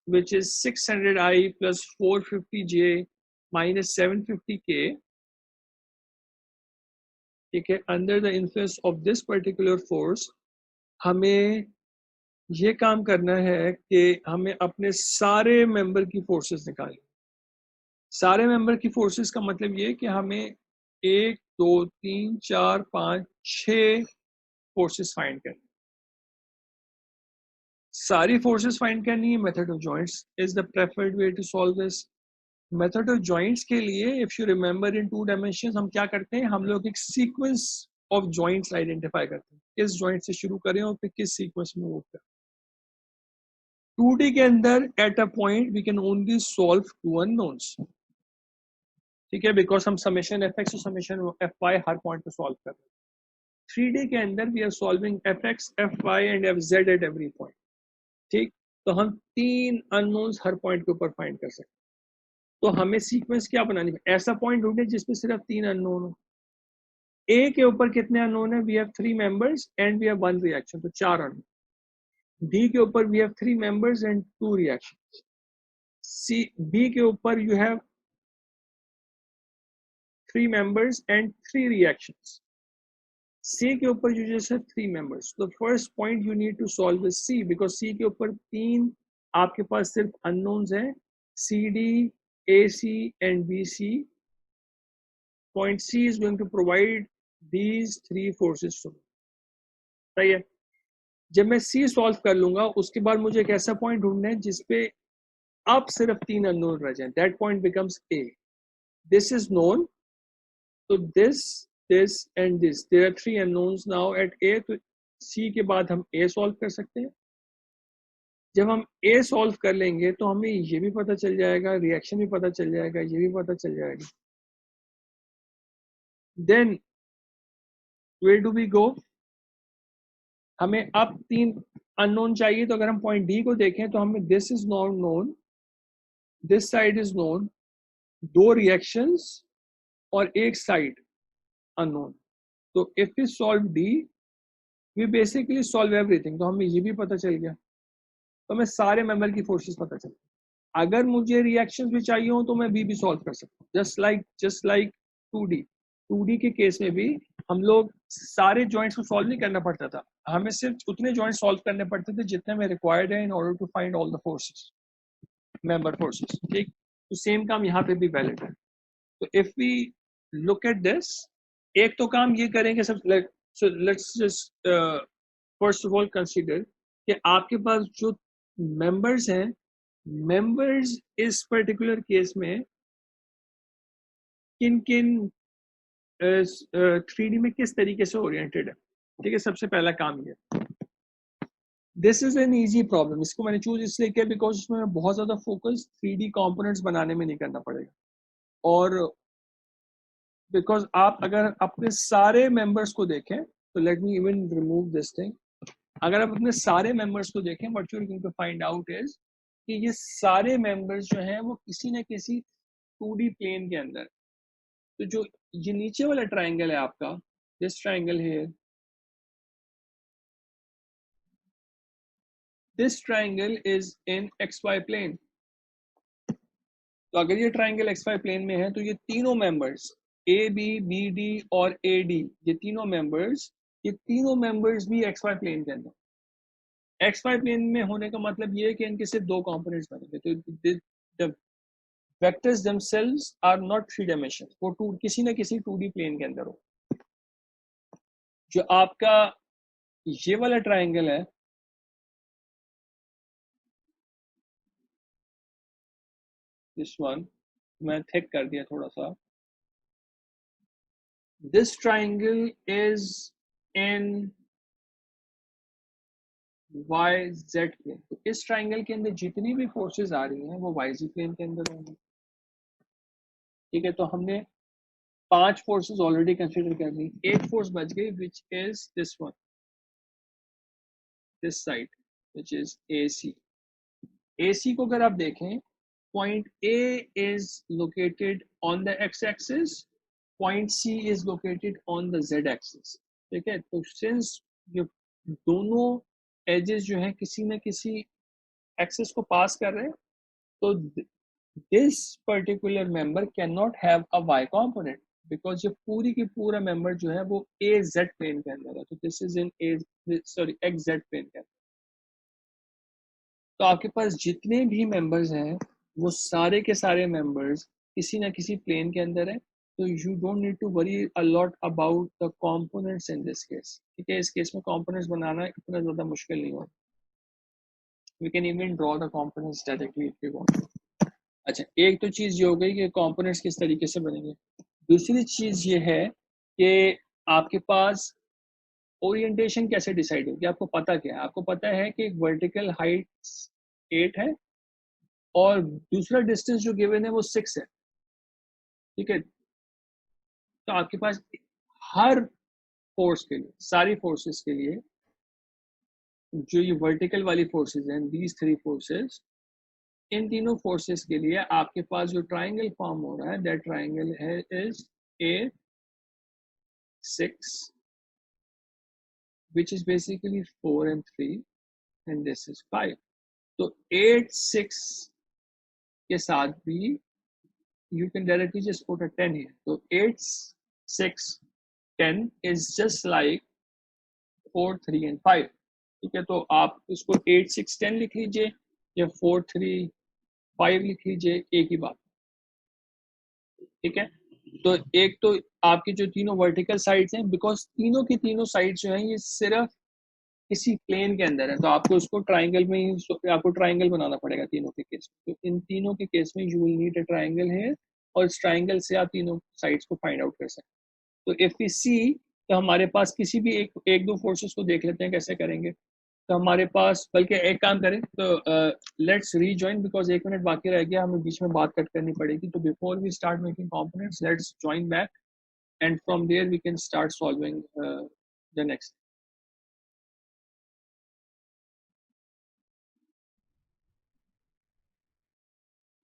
which is 600I plus 450J minus 750K, ठीक है, under the influence of this particular force हमें ये काम करना है कि हमें अपने सारे मेंबर की फोर्सेस निकालनी। सारे मेंबर की फोर्सेस का मतलब ये कि हमें 1 2 3 4 5 6 फोर्सेस फाइंड करनी। सारी फोर्सेस फाइंड करनी है। Method of joints is the preferred way to solve this. Method of joints के लिए if you remember in 2 dimensions हम क्या करते हैं, हम लोग एक सीक्वेंस ऑफ जॉइंट्स आइडेंटिफाई करते हैं, किस जॉइंट से शुरू करें और फिर किस सीक्वेंस में मूव करें। 2D के अंदर at a point we can only solve 2 unknowns, ठीक है, बिकॉज हम समेशन एफ एक्स और समेशन एफ वाई हर पॉइंट पे सॉल्व कर रहे हैं। 3D के अंदर we are solving F X, F Y and F Z at every point, ठीक। तो हम 3 अननोन्स हर पॉइंट के ऊपर फाइंड कर सकते हैं। तो हमें सीक्वेंस क्या बनानी है, ऐसा पॉइंट ढूंढे जिसमें सिर्फ 3 अननोन हो। ए के ऊपर कितने अननोन है, we have 3 members and we have 1 reaction, तो 4 अननोन। डी के ऊपर we have 3 members and 2 reaction. C, B के ऊपर you have 3 members and 3 reactions. C के ऊपर you just have 3 members. The first point you need to solve is C because C के ऊपर 3 आपके पास सिर्फ unknowns हैं, CD, AC and BC. Point C is going to provide these three forces to me. सही है. जब मैं C solve कर लूंगा उसके बाद मुझे एक ऐसा पॉइंट ढूंढना है जिसपे अब सिर्फ 3 अननोन रह जाए. That point becomes A. This is known, तो this and this, there are 3 unknowns now at A. तो C के बाद हम A सॉल्व कर सकते हैं. जब हम A सॉल्व कर लेंगे तो हमें ये भी पता चल जाएगा, रिएक्शन भी पता चल जाएगा, ये भी पता चल जाएगा. Then where do we go? हमें अब 3 अननोन चाहिए. तो अगर हम पॉइंट D को देखें तो हमें this is not known, this side is known, 2 reactions और एक साइड अननोन. तो if we solve D we basically solve everything. तो हमें ये भी पता चल गया, तो हमें सारे मेंबर की फोर्सेस पता चल गई. अगर मुझे रिएक्शंस भी चाहिए हो तो मैं B भी सॉल्व कर सकता हूँ. जस्ट लाइक 2D के केस में भी हम लोग सारे जॉइंट्स को सॉल्व नहीं करना पड़ता था. हमें सिर्फ उतने जॉइंट सॉल्व करने पड़ते थे जितने में रिक्वायर्ड है in order to find all the forces, member forces. ठीक. तो सेम काम यहाँ पे भी वैलिड है. तो if we look at this, एक तो काम ये करेंगे सब. so let's just first of all consider कि आपके पास जो मेंबर्स हैं, मेंबर्स इस पर्टिकुलर केस में किन किन 3D में किस तरीके से ओरिएंटेड है. ठीक है. सबसे पहला काम ये, this is an easy problem. इसको मैंने चूज इसलिए किया बिकॉज इसमें बहुत ज्यादा फोकस 3D कंपोनेंट्स बनाने में नहीं करना पड़ेगा. और बिकॉज आप अगर अपने सारे मेंबर्स को देखें तो let me even remove this thing. अगर आप अपने सारे मेंबर्स को देखें what you are going to find out is कि ये सारे मेंबर्स जो हैं वो किसी न किसी 2D प्लेन के अंदर. तो जो ये नीचे वाला ट्रायंगल है आपका, दिस ट्रायंगल है, this triangle is in XY plane. तो अगर ये ट्रायंगल XY प्लेन में है तो ये तीनों मेंबर्स AB, BD और AD, ये तीनों मेंबर्स भी XY प्लेन के अंदर. XY प्लेन में होने का मतलब ये है कि इनके सिर्फ 2 कंपोनेंट्स बनेंगे. तो the vectors themselves are not 3 dimension, वो किसी न किसी 2D प्लेन के अंदर हो. जो आपका ये वाला ट्रायंगल है, दिस वन मैं थिक कर दिया थोड़ा सा. This triangle is in YZ plane. तो इस ट्रायंगल के अंदर जितनी भी फोर्सेस आ रही हैं वो YZ प्लेन के अंदर होंगी. ठीक है. तो हमने 5 फोर्सेस ऑलरेडी कंसीडर कर ली. एक फोर्स बच गई which is this one, this side which is AC. AC को अगर आप देखें, point A is located on the x-axis, point C is located on the z-axis. ठीक है. तो सिंस ये दोनों एजेस जो हैं किसी न किसी एक्सिस को पास कर रहे हैं, तो this particular member can not have a y component because ये पूरी की पूरा मेंबर जो है वो AZ प्लेन के अंदर है. तो this is in XZ plane के अंदर. तो आपके पास जितने भी मेंबर्स हैं वो सारे के सारे मेंबर्स किसी ना किसी प्लेन के अंदर है. तो you don't need to worry a lot about the components in this case. ठीक है. इस केस में कंपोनेंट्स बनाना इतना ज्यादा मुश्किल नहीं होगा. We can even draw the components directly if you want. अच्छा, एक तो चीज ये हो गई कि कंपोनेंट्स किस तरीके से बनेंगे. दूसरी चीज ये है कि आपके पास ओरिएंटेशन कैसे डिसाइड होगी. आपको पता क्या है? आपको पता है कि वर्टिकल हाइट 8 है और दूसरा डिस्टेंस जो गिवन है वो 6 है. ठीक है. तो आपके पास हर फोर्स के लिए, सारी फोर्सेस के लिए जो ये वर्टिकल वाली फोर्सेस हैं, दीज 3 फोर्सेस, इन तीनों फोर्सेस के लिए आपके पास जो ट्रायंगल फॉर्म हो रहा है दैट ट्रायंगल है is 8 6 which is basically 4 and 3 and this is 5. तो 8 6 के साथ भी you can directly just put a 10 here. So 8 6 10 is just like 4 3 and 5. ठीक है. तो आप इसको 8 6 10 लिख लीजिए या 4 3 5 लिख लीजिए, एक ही बात. ठीक है. तो एक तो आपके जो तीनों वर्टिकल साइड्स हैं, बिकॉज तीनों की तीनों साइड्स जो हैं ये सिर्फ किसी प्लेन के अंदर है, तो आपको उसको ट्राइंगल में ही आपको ट्राइंगल बनाना पड़ेगा तीनों के केस में। तो इन तीनों के केस में you will need a triangle है, और इस ट्राइंगल से आप तीनों साइड्स को फाइंड आउट कर सकते हैं। तो इफ वी सी, तो हमारे पास किसी भी एक दो फोर्सेस को देख लेते हैं कैसे करेंगे। तो हमारे पास, बल्कि एक काम करें, तो लेट्स रीजॉइन, बिकॉज 1 मिनट बाकी रह गया, हमें बीच में बात कट करनी पड़ेगी। तो before we start making components, let's join back and from there we can start solving the next.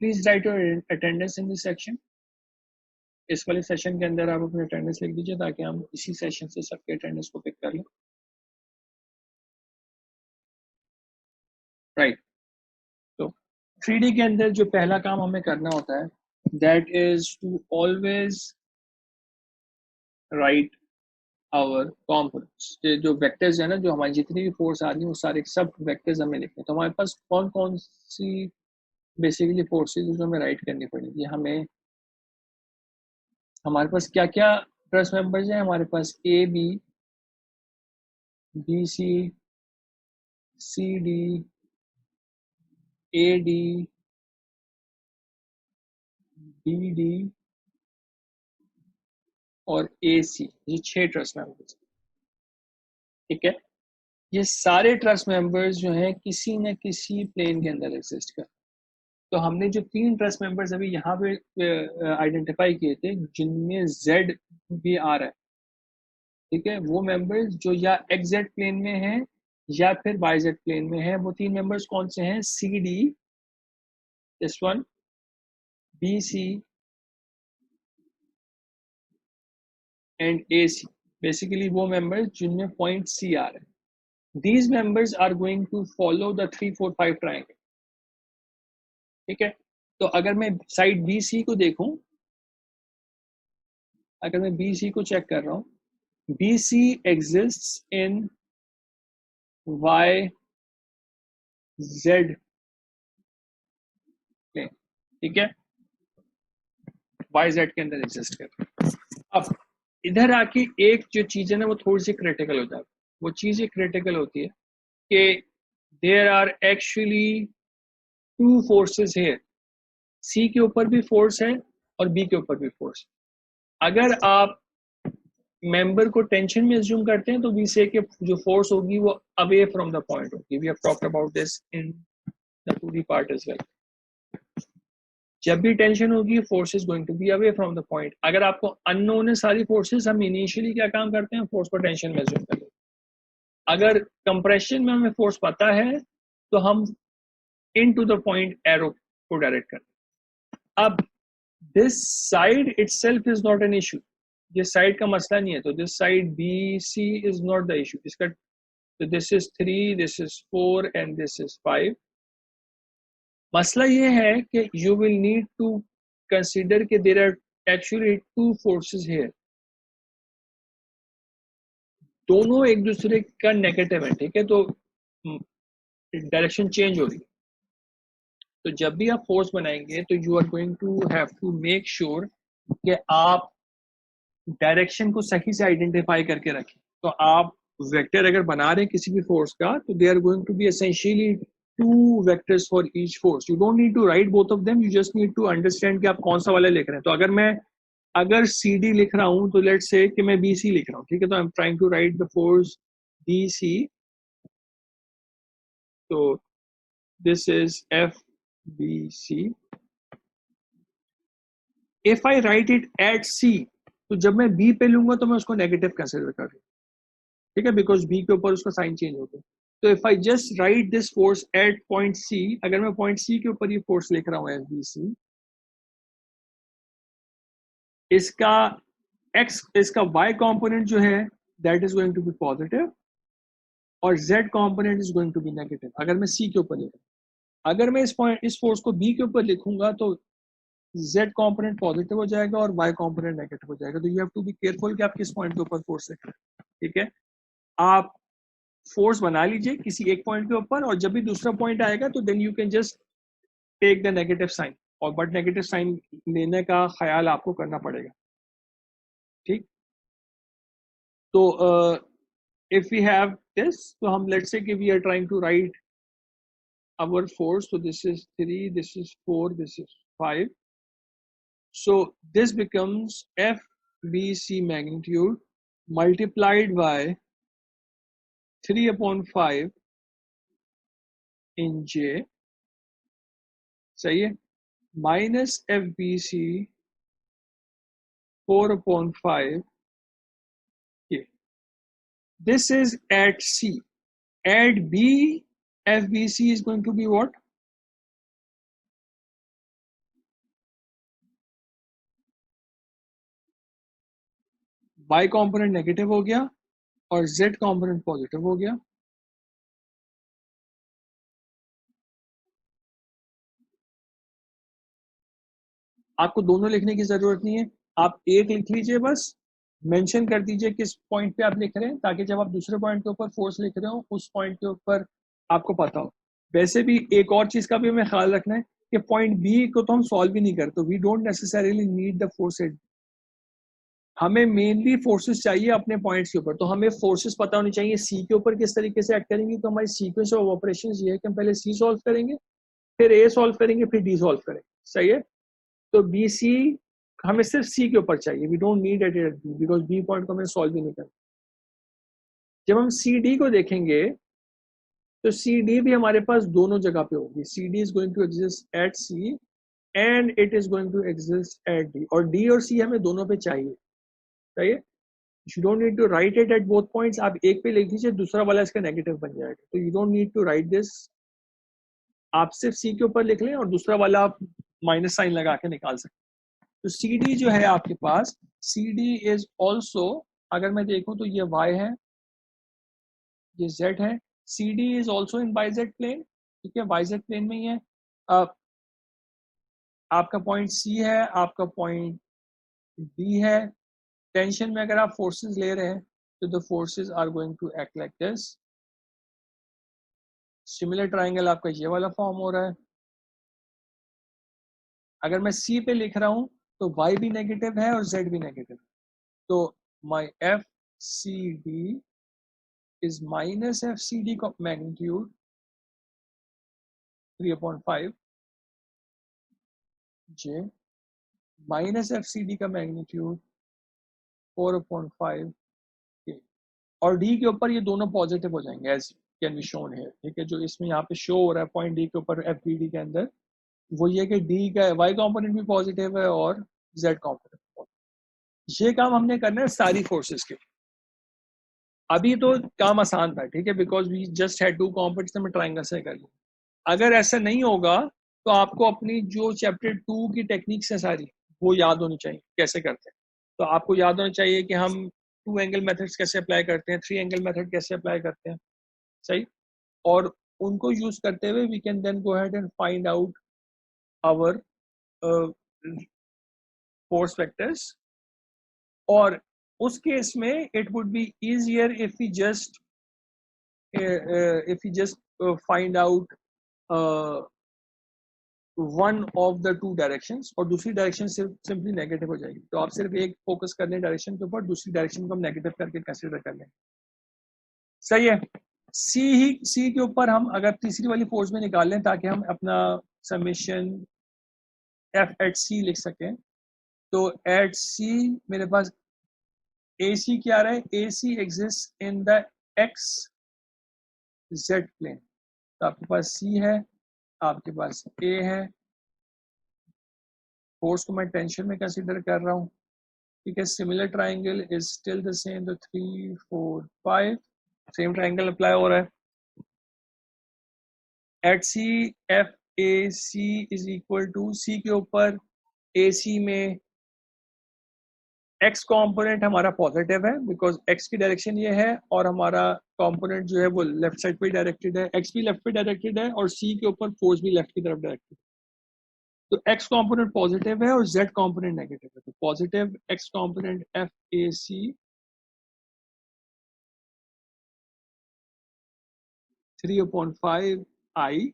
Please write your attendance in this section. इस वाले सेशन के अंदर आप अपनी अटेंडेंस लिख दीजिए, ताकि हम इसी सेशन से सबके अटेंडेंस को पिक कर लें। राइट, तो 3D के अंदर जो पहला काम हमें करना होता है, that is to always write our components. जो वेक्टर्स है ना, जो हमारी जितनी भी फोर्स आ रही है, वो सारे सब वेक्टर्स हमें लिखने हैं। तो हमारे पास कौन कौन सी बेसिकली फोर्सेज जो हमें राइट करनी पड़ेगी, हमें हमारे पास क्या क्या ट्रस मेंबर्स हैं। हमारे पास A B, B C, C D, A D, B D और ए सी, ये 6 ट्रस्ट मेंबर्स। ठीक है, ये सारे ट्रस्ट मेंबर्स जो हैं किसी न किसी प्लेन के अंदर एग्जिस्ट कर। तो हमने जो 3 ट्रस्ट मेंबर्स अभी यहाँ पे आइडेंटिफाई किए थे, जिनमें जेड भी आ रहा है, ठीक है, वो मेंबर्स जो या एक्स जेड प्लेन में हैं या फिर वाई जेड प्लेन में हैं, वो 3 मेंबर्स कौन से हैं? C D, this one, B C and A C. Basically वो मेंबर्स जिनमें पॉइंट सी आ रहा है। These members are going to follow the 3 4 5 triangle। ठीक है, तो अगर मैं साइड बी सी को देखूं, अगर मैं बी सी को चेक कर रहा हूं, B C exist in Y Z plane. ठीक है, वाई जेड के अंदर एग्जिस्ट कर। अब इधर आके एक जो चीज है ना, वो थोड़ी सी क्रिटिकल हो जाती है। वो चीज क्रिटिकल होती है कि there are actually 2 forces here. C के ऊपर भी फोर्स है और बी के ऊपर भी फोर्स है। अगर आप मेंबर को टेंशन में एज्यूम करते हैं, तो वी से कि जो फोर्स होगी वो अवे फ्रॉम द पॉइंट होगी। We have talked about this in the 2D part as well. जब भी टेंशन होगी, force is going to be away from the point. अगर आपको अननोन है सारी फोर्सेस, हम इनिशियली क्या काम करते हैं? फोर्स को टेंशन में एज्यूम करते हैं। अगर कंप्रेशन में हमें फोर्स पता है, तो हम into the point arrow को डायरेक्ट करते हैं। अब this side itself is not an issue, ये साइड का मसला नहीं है। तो this side B C is not the issue. इसका, तो this is 3, this is 4 and this is 5। मसला ये है कि you will need to consider कि there are actually 2 forces here, दोनों एक दूसरे का नेगेटिव है। ठीक है, तो डायरेक्शन चेंज हो रही है। तो जब भी आप फोर्स बनाएंगे, तो you are going to have to make sure कि आप डायरेक्शन को सही से आइडेंटिफाई करके रखें। तो आप वेक्टर अगर बना रहे हैं किसी भी फोर्स का, तो they are going to be essentially 2 vectors for each force. You don't need to write both of them, you just need to understand कि आप कौन सा वाला लिख रहे हैं। तो अगर सी डी लिख रहा हूं, तो लेट्स से कि मैं बी सी लिख रहा हूं। ठीक है, तो I am trying to write the force B C. तो this is F B C. If I write it at C, तो जब मैं बी पे लूंगा तो मैं उसको नेगेटिव कंसिडर कर रही हूँ। ठीक है, बिकॉज बी के ऊपर उसका साइन चेंज होता है। तो if I just write this force at point C, अगर मैं पॉइंट सी के ऊपर ये फोर्स लिख रहा हूँ एफ बी सी, इसका इसका y कंपोनेंट जो है that is going to be positive, और z component is going to be negative अगर मैं c के ऊपर लिख रहा हूँ। अगर मैं इस फोर्स को b के ऊपर लिखूंगा, तो z कंपोनेंट पॉजिटिव हो जाएगा और y कंपोनेंट नेगेटिव हो जाएगा। तो you have to be careful कि आप किस पॉइंट के ऊपर फोर्स लिख रहे हैं। ठीक है, आप फोर्स बना लीजिए किसी एक पॉइंट के ऊपर, और जब भी दूसरा पॉइंट आएगा, तो then you can just take the negative sign, और बट नेगेटिव साइन लेने का ख्याल आपको करना पड़ेगा। ठीक, तो if we have this, so हम let's say कि we are trying to write our force, so this is 3, this is 4, this is 5, so this becomes FBC magnitude multiplied by 3 upon 5 in J, सही है, minus FBC 4 upon 5 K. This is at C. At B, FBC is going to be what? Y component negative हो गया और Z component positive हो गया. आपको दोनों लिखने की जरूरत नहीं है, आप एक लिख लीजिए, बस मेंशन कर दीजिए किस पॉइंट पे आप लिख रहे हैं, ताकि जब आप दूसरे पॉइंट के ऊपर फोर्स लिख रहे हो उस पॉइंट के ऊपर आपको पता हो. वैसे भी एक और चीज का भी हमें ख्याल रखना है कि पॉइंट बी को तो हम सॉल्व ही नहीं करते, we don't necessarily need the force at, हमें मेनली फोर्सेस चाहिए अपने पॉइंट्स के ऊपर. तो हमें फोर्सेस पता होनी चाहिए सी के ऊपर किस तरीके से एक्ट करेंगे. तो हमारी सीक्वेंस ऑफ ऑपरेशन ये है कि हम पहले सी सॉल्व करेंगे, फिर ए सॉल्व करेंगे, फिर डी सॉल्व करेंगे. सही है, तो बी सी हमें सिर्फ सी के ऊपर चाहिए, we don't need at at B, because B point को हमें सॉल्व ही नहीं करना. जब हम सी डी को देखेंगे तो सी डी भी हमारे पास दोनों जगह पे होगी. C D is going to exist at C and it is going to exist at D, और डी और सी हमें दोनों पे चाहिए. सही है, you don't need to write it at both points. आप एक पे लिख दीजिए, दूसरा वाला इसका नेगेटिव बन जाएगा. तो you don't need to write this, आप सिर्फ सी के ऊपर लिख लें और दूसरा वाला आप माइनस साइन लगा के निकाल सकते हैं. तो सी डी जो है आपके पास, सी डी इज ऑल्सो, अगर मैं देखूं तो ये y है, ये z है. C D is also in Y Z plane, ठीक है, वाई जेड प्लेन में ही है. आपका पॉइंट सी है, आपका पॉइंट बी है. टेंशन में अगर आप फोर्सेस ले रहे हैं तो the forces are going to act like this. Similar triangle आपका ये वाला फॉर्म हो रहा है. अगर मैं सी पे लिख रहा हूं तो y भी नेगेटिव है और z भी नेगेटिव है. तो my F C D is minus F C D का magnitude 3/5 j minus F C D का मैग्नीट्यूड 4/5 k. और डी के ऊपर ये दोनों पॉजिटिव हो जाएंगे एज कैन बी शोन है. ठीक है, जो इसमें यहाँ पे शो हो रहा है पॉइंट डी के ऊपर एफ बी डी के अंदर, वो ये कि डी का वाई कॉम्पोनेंट भी पॉजिटिव है और जेड कॉम्पोनेंट. ये काम हमने करना है सारी फोर्सेस के. अभी तो काम आसान था, ठीक है, because we just had two components, में ट्राइंगल से कर लिया. अगर ऐसा नहीं होगा तो आपको अपनी जो चैप्टर 2 की टेक्निक्स है सारी, वो याद होनी चाहिए कैसे करते हैं. तो आपको याद होना चाहिए कि हम 2 एंगल मेथड्स कैसे अप्लाई करते हैं, 3 एंगल मेथड कैसे अप्लाई करते हैं. सही, और उनको यूज करते हुए we can then go ahead and find out our force vectors. और उस केस में it would be easier if we just find out one of the two directions, और दूसरी डायरेक्शन सिर्फ सिंपली नेगेटिव हो जाएगी. तो आप सिर्फ एक फोकस कर लें डायरेक्शन के ऊपर, दूसरी डायरेक्शन को हम नेगेटिव करके कंसीडर कर लें. सही है, सी के ऊपर हम अगर तीसरी वाली फोर्स में निकाल लें ताकि हम अपना समेशन एफ एट सी लिख सकें. तो एट सी मेरे पास ए सी क्या आ रहा है, A C exist in the X Z plane. तो आपके पास सी है, आपके पास ए है. फोर्स को मैं टेंशन में कंसीडर कर रहा हूँ. ठीक है, similar triangle is still the same, तो 3 4 5 सेम ट्राइंगल अप्लाई हो रहा है. At C F A C is equal to, C के ऊपर ए सी में एक्स कंपोनेंट हमारा पॉजिटिव है बिकॉज एक्स की डायरेक्शन ये है, और हमारा कंपोनेंट जो है वो लेफ्ट साइड पे डायरेक्टेड है, एक्स भी लेफ्ट पे डायरेक्टेड है और सी के ऊपर फोर्स भी लेफ्ट की तरफ डायरेक्टेड है. तो एक्स कंपोनेंट पॉजिटिव है और जेड कंपोनेंट नेगेटिव है. तो positive X component F A C 3/5 I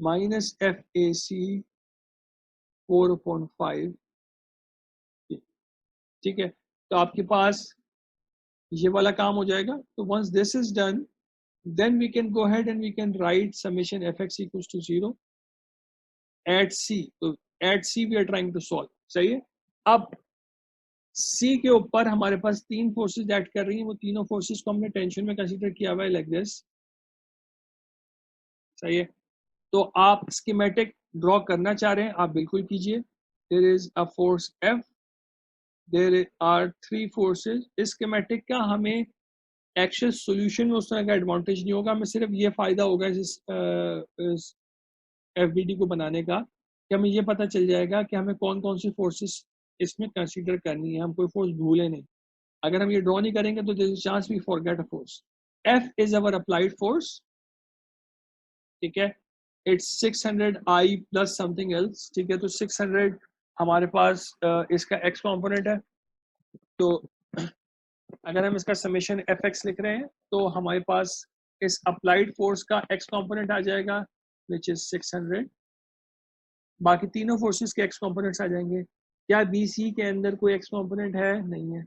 minus F A C 4/5 ठीक है, तो आपके पास ये वाला काम हो जाएगा. तो once this is done, then we can go ahead and we can write summation fx equals to 0 at c. तो at c we are trying to solve. सही है. अब c के ऊपर हमारे पास तीन फोर्सेस एक्ट कर रही हैं, वो तीनों फोर्सेस को हमने टेंशन में कंसीडर किया हुआ है लाइक दिस. सही है. तो आप स्कीमेटिक ड्रॉ करना चाह रहे हैं, आप बिल्कुल कीजिए. There is a force f, there are three forces. इस स्कीमेटिक का हमें एक्चुअल सॉल्यूशन में उस तरह का एडवांटेज नहीं होगा, हमें सिर्फ ये फायदा होगा इस एफबीडी को बनाने का कि हमें ये पता चल जाएगा कि हमें कौन कौन सी फोर्सेस इसमें कंसीडर करनी है, हम कोई फोर्स भूले नहीं. अगर हम ये ड्रॉ नहीं करेंगे तो there is chance we forget a force. F is our applied force. ठीक है, it's 600 i plus something else. ठीक है, तो 600 हमारे पास इसका एक्स कॉम्पोनेंट है. तो अगर हम इसका समेशन एफ एक्स लिख रहे हैं तो हमारे पास इस अप्लाइड फोर्स का एक्स कॉम्पोनेंट आ जाएगा विच इज 600. बाकी तीनों फोर्सेस के एक्स कंपोनेंट्स आ जाएंगे. क्या बी सी के अंदर कोई एक्स कंपोनेंट है? नहीं है.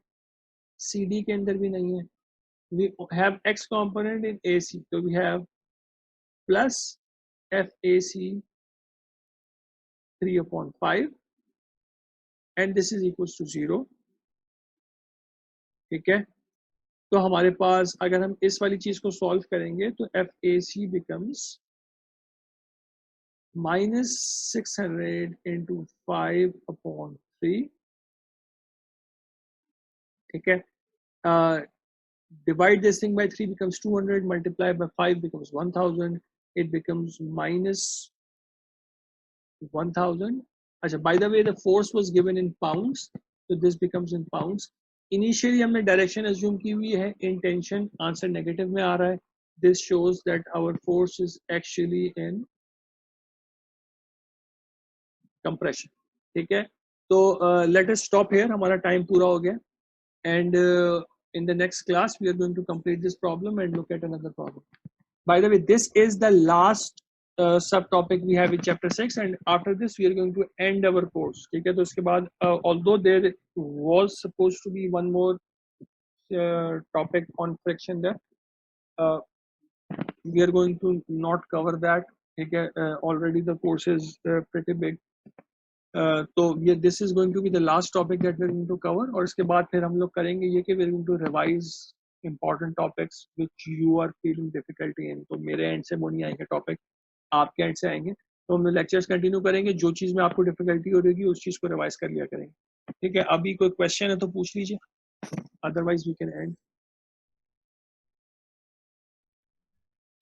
सी डी के अंदर भी नहीं है. We have X component in A C, तो we have plus F A C 3/5 and this is equal to 0. ठीक है, तो हमारे पास अगर हम इस वाली चीज को सॉल्व करेंगे तो F A C becomes -600 into 5/3. ठीक है, divide this thing by 3 becomes 200, multiply by 5 becomes 1000, it becomes -1000. अच्छा, by the way the force was given in pounds, so this becomes in pounds. Initially हमने direction assume की हुई है, intention answer negative में आ रहा है. This shows that our force is actually in compression. ठीक है, तो let us stop here, हमारा टाइम पूरा हो गया. And in the next class we are going to complete this problem and look at another problem. By the way, this is the last subtopic we have in chapter 6, and after this we are going to end our course. ठीक है, तो उसके बाद although there was supposed to be one more topic on friction there, uh, we are going to not cover that. ठीक है, already the course is pretty big. तो ये this is going to be the last topic that we are going to cover. और इसके बाद फिर हम लोग करेंगे ये कि we are going to revise important topics which you are feeling difficulty in. तो मेरे एंड से वो नहीं आएंगे टॉपिक, आपके एंड से आएंगे. तो हम लेक्चर्स कंटिन्यू करेंगे, जो चीज़ में आपको डिफिकल्टी हो रही उस चीज़ को रिवाइज कर लिया करेंगे. ठीक है, अभी कोई क्वेश्चन है तो पूछ लीजिए, otherwise we can end.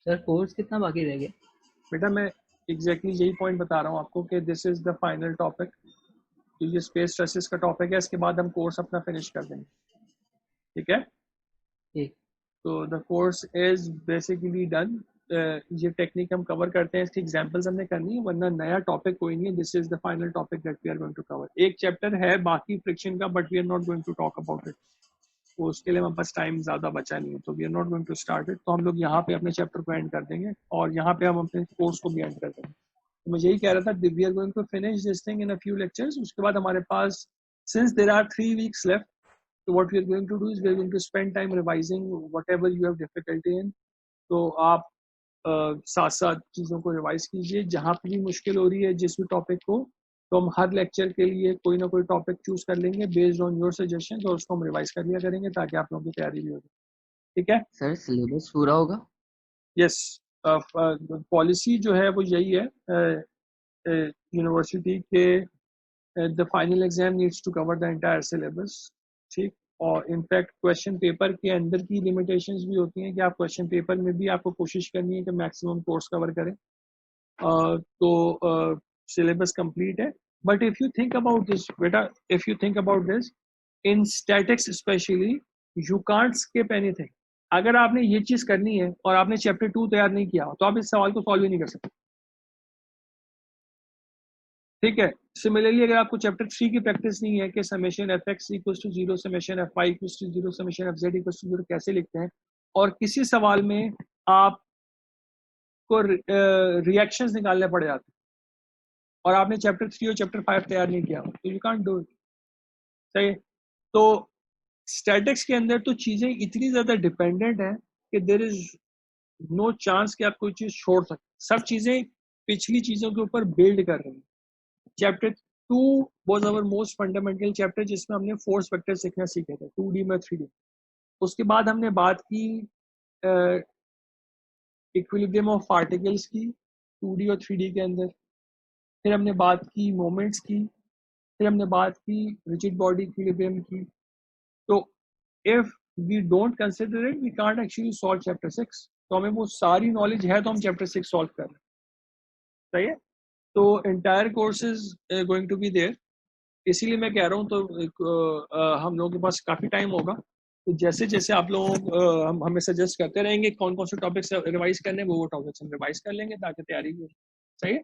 Sir course कितना बाकी रह गया? बेटा मैं एग्जैक्टली यही पॉइंट बता रहा हूँ आपको कि this is the final topic. तो ये स्पेस स्ट्रेसेस का टॉपिक है, इसके बाद हम कोर्स अपना फिनिश कर देंगे. ठीक है, ठीक. तो the course is basically done. ये टेक्निक हम कवर करते हैं, इसकी एग्जांपल्स हमने करनी है, वरना नया टॉपिक कोई नहीं है. This is the final topic that we are going to cover. एक चैप्टर है बाकी फ्रिक्शन का, but we are not going to talk about it. तो उसके लिए हमारे पास टाइम ज़्यादा बचा नहीं है, तो we are not going to start it. तो हम लोग यहाँ पे अपने चैप्टर को एंड कर देंगे और यहाँ पे हम अपने कोर्स को भी एंड कर देंगे. तो मैं यही कह रहा था, we are going to finish this thing in a few lectures. उसके बाद हमारे पास, since there are 3 weeks left, so what we are going to do is we are going to spend time revising whatever you have difficulty in. तो आप साथ साथ चीज़ों को रिवाइज कीजिए, जहाँ पे भी मुश्किल हो रही है जिस भी टॉपिक को. तो हम हर लेक्चर के लिए कोई ना कोई टॉपिक चूज कर लेंगे बेस्ड ऑन योर सजेशन, और उसको हम रिवाइज कर लिया करेंगे ताकि आप लोगों की तैयारी भी हो जाए. ठीक है सर सिलेबस पूरा होगा? यस. पॉलिसी जो है वो यही है यूनिवर्सिटी के, the final exam needs to cover the entire syllabus. ठीक, और इनफैक्ट क्वेश्चन पेपर के अंदर की लिमिटेशंस भी होती हैं कि आप क्वेश्चन पेपर में भी आपको कोशिश करनी है कि मैक्सिमम कोर्स कवर करें. तो सिलेबस कंप्लीट है. But if you think about this बेटा, if you think about this in statics specially, you can't skip anything. अगर आपने ये चीज करनी है और आपने चैप्टर 2 तैयार नहीं किया तो आप इस सवाल को सॉल्व ही नहीं कर सकते. ठीक है, सिमिलरली अगर आपको चैप्टर 3 की प्रैक्टिस नहीं है कि summation F X equals to 0, summation F Y equals to 0, summation F Z equals to 0 कैसे लिखते हैं, और किसी सवाल में आपको रिएक्शंस निकालने पड़ जाते हैं और आपने चैप्टर 3 और चैप्टर 5 तैयार नहीं किया तो यू कांट डू इट. सही है. तो स्टैटिक्स के अंदर तो चीजें इतनी ज्यादा डिपेंडेंट है कि देर इज नो चांस कि आप कोई चीज छोड़ सकते, सब चीजें पिछली चीजों के ऊपर बिल्ड कर रही हैं। Chapter 2 was our most fundamental chapter, जिसमें हमने फोर्स वेक्टर सीखना सीखे थे 2D में 3D। उसके बाद हमने बात की इक्विलिब्रियम ऑफ पार्टिकल्स की 2D और 3D के अंदर। फिर हमने बात की मोमेंट्स की। फिर हमने बात की रिजिड बॉडी इक्विलिब्रियम की। तो if we don't consider it we can't actually solve chapter 6। तो हमें वो सारी नॉलेज है तो हम चैप्टर 6 सॉल्व कर रहे हैं। सही है। तो entire course is going to be there, इसीलिए मैं कह रहा हूँ। तो हम लोगों के पास काफी टाइम होगा, तो जैसे जैसे आप लोग हम हमें सजेस्ट करते रहेंगे कौन कौन से टॉपिक्स रिवाइज करने, वो टॉपिक्स हम रिवाइज कर लेंगे ताकि तैयारी हो। सही है।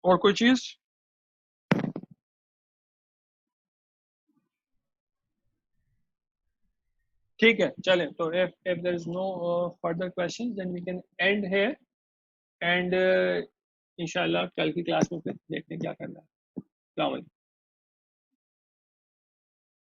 और कोई चीज? ठीक है, चलें। तो if there is no further questions then we can end here and इंशाल्लाह कल की क्लास में फिर देखते हैं क्या करना है। अस्सलाम वालेकुम।